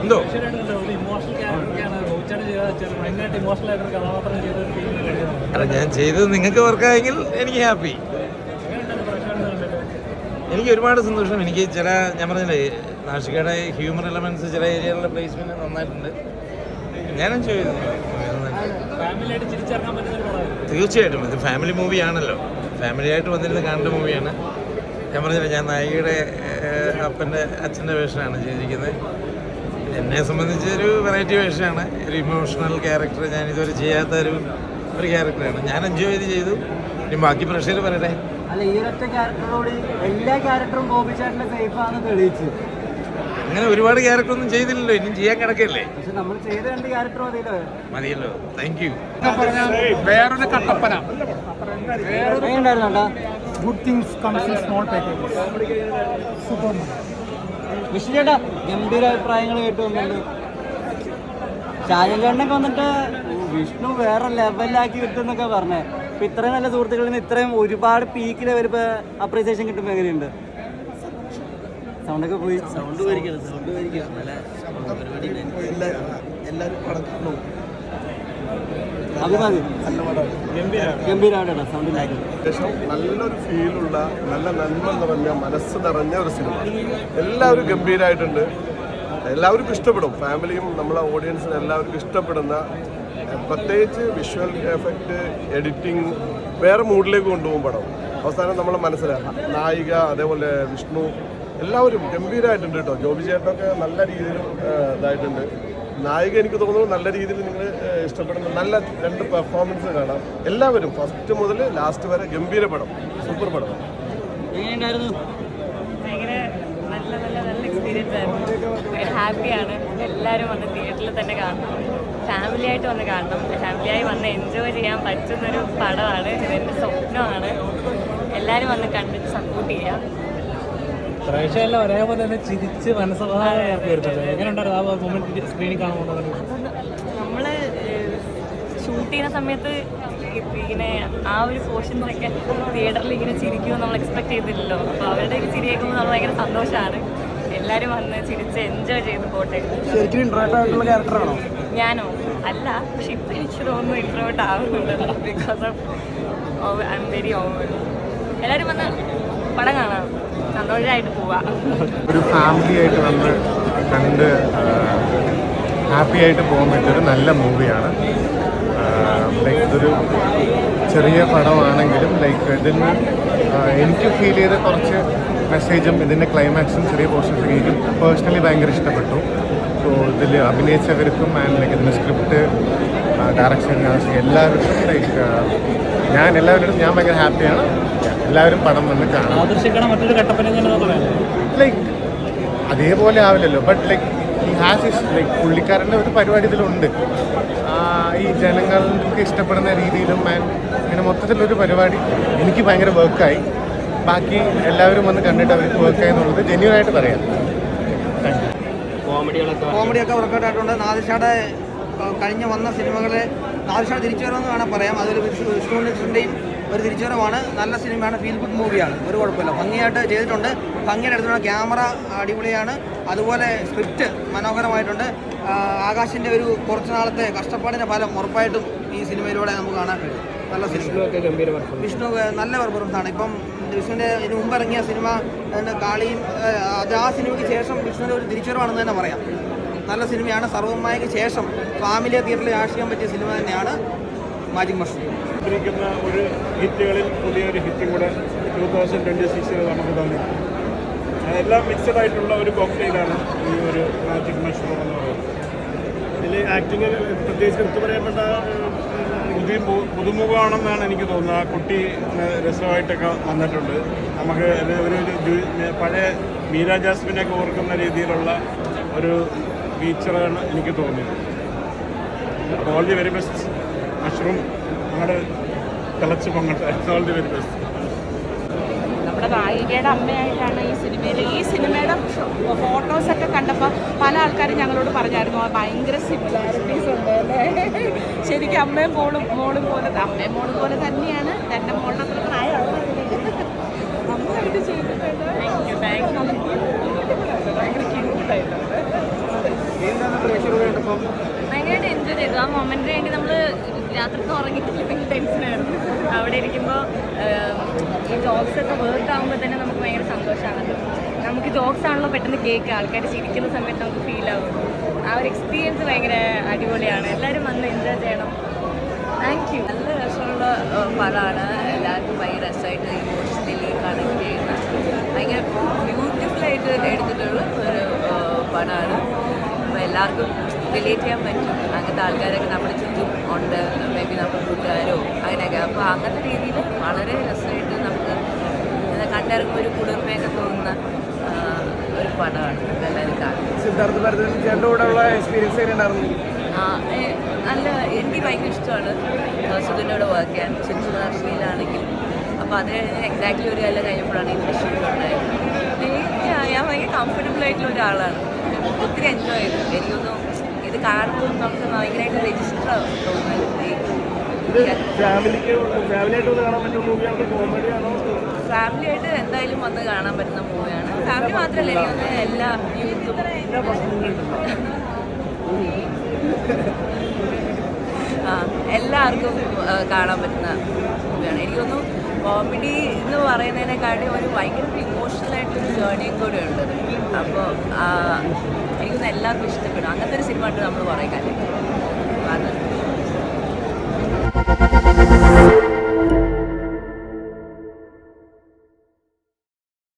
എന്തോ അല്ല, ഞാൻ ചെയ്തത് നിങ്ങൾക്ക് വർക്കായെങ്കിൽ എനിക്ക് ഹാപ്പി. എനിക്ക് ഒരുപാട് സന്തോഷം. എനിക്ക് ചില ഞാൻ പറഞ്ഞില്ലേ നാഷികയുടെ ഹ്യൂമർ എലമെന്റ്സ് ചില ഏരിയകളിലെ പ്ലേസ്മെന്റ് നന്നായിട്ടുണ്ട്. ഞാൻ എൻജോയ് ചെയ്തു. തീർച്ചയായിട്ടും ഇത് ഫാമിലി മൂവിയാണല്ലോ. ഫാമിലി ആയിട്ട് വന്നിരുന്ന് കാണേണ്ട മൂവിയാണ്. ഞാൻ പറഞ്ഞില്ല, ഞാൻ നായികയുടെ അപ്പൻ്റെ അച്ഛൻ്റെ വേഷമാണ് ചെയ്തിരിക്കുന്നത്. എന്നെ സംബന്ധിച്ച് ഒരു വെറൈറ്റി വേഷമാണ്, ഒരു ഇമോഷണൽ ക്യാരക്ടർ. ഞാൻ ഇതുവരെ ചെയ്യാത്ത ഒരു ക്യാരക്ടറാണ്. ഞാൻ എൻജോയ് ചെയ്തു. ഇനി ബാക്കി പ്രഷർ പറയട്ടെ. അല്ല, ഈ ഒറ്റ ക്യാരക്ടറോട് എല്ലാ ക്യാരക്ടറും ബോബിച്ചേട്ടൻ്റെ സേഫാന്ന് തെളിയിച്ചു. അങ്ങനെ ഒരുപാട് ക്യാരക്ടറൊന്നും ചെയ്തില്ലല്ലോ, ഇനിയും ചെയ്യാൻ കിടക്കല്ലേ. പക്ഷെ നമ്മൾ ചെയ്ത 2 ക്യാരക്ടർ മതിയല്ലോ. Thank you. വേറൊരു Kattappana good things comes in small packages. Super. Vishnu ചേട്ടാ, ഗംഭീര അഭിപ്രായങ്ങൾ കേട്ടു വന്നുണ്ട്. ഷാജൻ ചേട്ടനൊക്കെ വന്നിട്ട് വിഷ്ണു വേറെ ലെവലാക്കി കിട്ടുമെന്നൊക്കെ പറഞ്ഞേ. ഇപ്പൊ ഇത്രയും നല്ല സുഹൃത്തുക്കളിൽ നിന്ന് ഇത്രയും ഒരുപാട് പീക്കിൽ വരുമ്പോ അപ്രീസിയേഷൻ കിട്ടുമ്പോൾ എങ്ങനെയുണ്ട്? സൗണ്ടൊക്കെ പോയി. നല്ലൊരു ഫീലുള്ള, നല്ല നന്മ നിറഞ്ഞ, മനസ്സ് നിറഞ്ഞ ഒരു സിനിമ. എല്ലാവരും ഗംഭീരമായിട്ടുണ്ട്. എല്ലാവർക്കും ഇഷ്ടപ്പെടും. ഫാമിലിയും നമ്മളെ ഓഡിയൻസിന് എല്ലാവർക്കും ഇഷ്ടപ്പെടുന്ന, പ്രത്യേകിച്ച് വിഷ്വൽ എഫക്റ്റ്, എഡിറ്റിംഗ് വേറെ മൂഡിലേക്ക് കൊണ്ടുപോകും പടം. അവസാനം നമ്മളെ മനസ്സിലാക്കാം. നായിക, അതേപോലെ വിഷ്ണു, എല്ലാവരും ഗംഭീരമായിട്ടുണ്ട് കേട്ടോ. ജോബി ചേട്ടനൊക്കെ നല്ല രീതിയിൽ ഇതായിട്ടുണ്ട്. നായിക എനിക്ക് തോന്നുന്നു നല്ല രീതിയിൽ നിങ്ങൾ ഇഷ്ടപ്പെടുന്ന നല്ല 2 പെർഫോമൻസ് കാണാം. എല്ലാവരും ഫസ്റ്റ് മുതൽ ലാസ്റ്റ് വരെ ഗംഭീര പടം, സൂപ്പർ പടം. ഭയങ്കര നല്ല എക്സ്പീരിയൻസ് ആയിരുന്നു. ഭയങ്കര ഹാപ്പിയാണ്. എല്ലാവരും വന്ന് തിയേറ്ററിൽ തന്നെ കാണണം, ഫാമിലി ആയിട്ട് വന്ന് കാണണം. ഫാമിലിയായി വന്ന് എൻജോയ് ചെയ്യാൻ പറ്റുന്നൊരു പടമാണ്. ഇതെൻ്റെ സ്വപ്നമാണ്. എല്ലാവരും വന്ന് കണ്ടിട്ട് സപ്പോർട്ട് ചെയ്യാം. പ്രേക്ഷകരെല്ലാം ഒരേപോലെ തന്നെ ചിരിച്ച് സ്ക്രീനിൽ കാണുമ്പോൾ നമ്മൾ ഷൂട്ട് ചെയ്യുന്ന സമയത്ത് ഇങ്ങനെ ആ ഒരു പോർഷൻസൊക്കെ തിയേറ്ററിൽ ഇങ്ങനെ ചിരിക്കുമെന്ന് നമ്മൾ എക്സ്പെക്ട് ചെയ്തില്ലല്ലോ. അപ്പോൾ അവരുടെ ചിരി കേൾക്കുമ്പോൾ നമ്മൾ ഭയങ്കര സന്തോഷമാണ്. എല്ലാവരും വന്ന് ചിരിച്ച് എൻജോയ് ചെയ്ത് പോട്ടെ. ശരിക്കും ഇൻട്രോവേർട്ട് ആയിട്ടുള്ള ക്യാരക്ടറാണോ? ഞാനോ? അല്ല, പക്ഷെ ഇപ്പം എനിക്ക് തോന്നുന്നു ഇൻട്രോവേർട്ട് ആവുന്നുണ്ട്. Because of I am very over. എല്ലാവരും വന്ന് പടം കാണാം, സന്തോഷമായിട്ട് പോവാം. ഒരു ഫാമിലി ആയിട്ട് വന്ന് കണ്ട് ഹാപ്പി ആയിട്ട് പോകാൻ പറ്റിയൊരു നല്ല മൂവിയാണ്. ലൈക്ക് ഇതൊരു ചെറിയ പടമാണെങ്കിലും ലൈക്ക് ഇതിന് എനിക്ക് ഫീൽ ചെയ്ത കുറച്ച് മെസ്സേജും ഇതിൻ്റെ ക്ലൈമാക്സും ചെറിയ പോർഷൻസൊക്കെ എനിക്ക് പേഴ്സണലി ഭയങ്കര ഇഷ്ടപ്പെട്ടു. സോ ഇതിൽ അഭിനയിച്ചവർക്കും ആൻഡ് ലൈക്ക് ഇതിൻ്റെ സ്ക്രിപ്റ്റ്, ഡയറക്ഷൻ, എല്ലാവർക്കും ലൈക്ക് എല്ലാവരോടും ഞാൻ ഭയങ്കര ഹാപ്പിയാണ്. എല്ലാവരും പടം വന്ന് കാണാം. ലൈക്ക് അതേപോലെ ആവില്ലല്ലോ, ബട്ട് ലൈക്ക് ഈ ഹാസ് ഇസ് ലൈക്ക് പുള്ളിക്കാരൻ്റെ ഒരു പരിപാടി ഇതിലുണ്ട്. ഈ ജനങ്ങൾക്ക് ഇഷ്ടപ്പെടുന്ന രീതിയിലും ഇങ്ങനെ മൊത്തത്തിലൊരു പരിപാടി എനിക്ക് ഭയങ്കര വർക്കായി. ബാക്കി എല്ലാവരും വന്ന് കണ്ടിട്ട് അവർക്ക് വർക്കായി എന്നുള്ളത് ജെന്യൂനായിട്ട് പറയാം. കോമഡിയൊക്കെ വർക്കൗട്ട് ആയിട്ടുണ്ട്. നാദിഷയുടെ കഴിഞ്ഞ വന്ന സിനിമകളെ നാദിഷയുടെ തിരിച്ചുവരവെന്ന് വേണം പറയാം. അതൊരു വിഷ്ണുവിൻ്റെയും ഒരു തിരിച്ചുവരവാണ്. നല്ല സിനിമയാണ്, ഫീൽ ഗുഡ് മൂവിയാണ്. ഒരു കുഴപ്പമില്ല, ഭംഗിയായിട്ട് ചെയ്തിട്ടുണ്ട്. ഭംഗിയുടെ അടുത്തുള്ള ക്യാമറ അടിപൊളിയാണ്. അതുപോലെ സ്ക്രിപ്റ്റ് മനോഹരമായിട്ടുണ്ട്. ആകാശിൻ്റെ ഒരു കുറച്ച് നാളത്തെ കഷ്ടപ്പാടിൻ്റെ ഫലം ഉറപ്പായിട്ടും ഈ സിനിമയിലൂടെ നമുക്ക് കാണാൻ കഴിയും. നല്ല സിനിമ. വിഷ്ണു നല്ല പെർഫോമൻസാണ്. ഇപ്പം വിഷ്ണുവിൻ്റെ ഇതിന് മുമ്പ് ഇറങ്ങിയ സിനിമ കാളിയും ആ സിനിമയ്ക്ക് ശേഷം വിഷ്ണുവിൻ്റെ ഒരു തിരിച്ചുവരവാണെന്ന് തന്നെ പറയാം. നല്ല സിനിമയാണ്. സർവ്വമായയ്ക്ക് ശേഷം ഫാമിലിയെ തിയേറ്ററിൽ ആശ്രയിക്കാൻ പറ്റിയ സിനിമ തന്നെയാണ് മാജിക് മഷ്റൂം. ഒരു ഹിറ്റുകളിൽ പുതിയൊരു ഹിറ്റും കൂടെ 2026 നമുക്ക് തന്നു. അതെല്ലാം മിക്സഡ് ആയിട്ടുള്ള ഒരു കോക്ടെയിലാണ് ഈ ഒരു മാജിക് മഷ്റൂം എന്ന് പറയുന്നത്. ഇതിൽ ആക്ടിങ് പ്രത്യേകിച്ച് എടുത്തു പറയപ്പെട്ട പുതുമുഖമാണെന്നാണ് എനിക്ക് തോന്നുന്നത്. ആ കുട്ടി രസമായിട്ടൊക്കെ വന്നിട്ടുണ്ട്. നമുക്ക് ഒരു പഴയ മീര ജാസ്മിനൊക്കെ ഓർക്കുന്ന രീതിയിലുള്ള ഒരു ഫീച്ചറാണ് എനിക്ക് തോന്നിയത്. All the very best mushroom. നമ്മുടെ തിളച്ച് പൊങ്ങട്ടെ. All the very best. നമ്മുടെ നായികയുടെ അമ്മയായിട്ടാണ് ഈ സിനിമയുടെ ഫോട്ടോസൊക്കെ കണ്ടപ്പോൾ പല ആൾക്കാരും ഞങ്ങളോട് പറഞ്ഞായിരുന്നു ഭയങ്കര സിമിലാരിറ്റീസ് ഉണ്ട് അല്ലേ. ശരിക്കും അമ്മയും മോളും പോലെ തന്നെയാണ്. എൻ്റെ മോളുടെ അത്ര പ്രായമുള്ള നന്നായിട്ട് ചെയ്തിട്ടുണ്ട്. ഭയങ്കര ക്യൂട്ടായിട്ടുണ്ട്. കണ്ടപ്പോൾ ഭയങ്കരമായിട്ട് എൻജോയ് ചെയ്തു. ആ മൊമെന്റിന് വേണ്ടി നമ്മൾ രാത്രിക്ക് ഉറങ്ങിയിട്ടില്ലെങ്കിൽ ടെൻഷനായിരുന്നു. അവിടെ ഇരിക്കുമ്പോൾ ഈ ജോക്സ് ഒക്കെ വർക്ക് ആകുമ്പോൾ തന്നെ നമുക്ക് ഭയങ്കര സന്തോഷമാണല്ലോ. നമുക്ക് ജോക്സ് ആണല്ലോ പെട്ടെന്ന് കേൾക്കുക, ആൾക്കാർ ചിരിക്കുന്ന സമയത്ത് നമുക്ക് ഫീൽ ആവും. ആ ഒരു എക്സ്പീരിയൻസ് ഭയങ്കര അടിപൊളിയാണ്. എല്ലാവരും വന്ന് എൻജോയ് ചെയ്യണം. Thank you. നല്ല രസമുള്ള പടമാണ്. എല്ലാവർക്കും ഭയങ്കര രസമായിട്ട് ഇമോഷണലി കണക്ട് ചെയ്യുന്ന ഭയങ്കര ബ്യൂട്ടിഫുള്ളായിട്ട് എടുത്തിട്ടുള്ള ഒരു പടമാണ്. അപ്പോൾ എല്ലാവർക്കും റിലേറ്റ് ചെയ്യാൻ പറ്റും. അങ്ങനത്തെ ആൾക്കാരൊക്കെ നമ്മുടെ ചുറ്റും ഉണ്ട്, മേ ബി നമ്മുടെ കൂട്ടുകാരോ അങ്ങനെയൊക്കെ. അപ്പോൾ അങ്ങനത്തെ രീതിയിൽ വളരെ രസമായിട്ട് നമുക്ക് കണ്ടിറങ്ങുമ്പോൾ ഒരു കുളിർമയൊക്കെ തോന്നുന്ന ഒരു പടമാണ്. എല്ലാവരും കാണും. സിദ്ധാർത്ഥ ഭരതന്റെ കൂടെയുള്ള എക്സ്പീരിയൻസ് എങ്ങനെയുണ്ടായിരുന്നു? നല്ല എനിക്ക് ഭയങ്കര ഇഷ്ടമാണ് സുധുവിൻ്റെ കൂടെ വർക്ക് ചെയ്യാൻ. ശിക്ഷണാശ്രീയിലാണെങ്കിലും അപ്പോൾ അത് എക്സാക്ട്ലി ഒരു കാലം കഴിഞ്ഞപ്പോഴാണ് ഇതിൻ്റെ ഷൂട്ട് ഉണ്ടായത്. ഞാൻ ഭയങ്കര കംഫർട്ടബിൾ ആയിട്ടുള്ള ഒരാളാണ്. ഒത്തിരി എൻജോയ് ചെയ്തു. എനിക്കൊന്നും ഇത് കാണുമ്പോൾ നമുക്ക് ഭയങ്കരമായിട്ട് രജിസ്റ്റർ തോന്നുന്നത്. ഫാമിലിയായിട്ട് എന്തായാലും വന്ന് കാണാൻ പറ്റുന്ന മൂവിയാണ്. ഫാമിലി മാത്രമല്ല, എനിക്ക് എല്ലാ യൂത്തും എല്ലാവർക്കും കാണാൻ പറ്റുന്ന മൂവിയാണ്. എനിക്കൊന്നും കോമഡി എന്ന് പറയുന്നതിനെക്കാട്ടി ഒരു ഭയങ്കര ഇമോഷണലായിട്ടൊരു ജേർണിയും കൂടെ ഉണ്ട്. അപ്പോൾ എനിക്കൊന്നും എല്ലാവർക്കും ഇഷ്ടപ്പെടും. അങ്ങനത്തെ ഒരു സിനിമ ഉണ്ട് നമ്മൾ പറയാൻ. അത്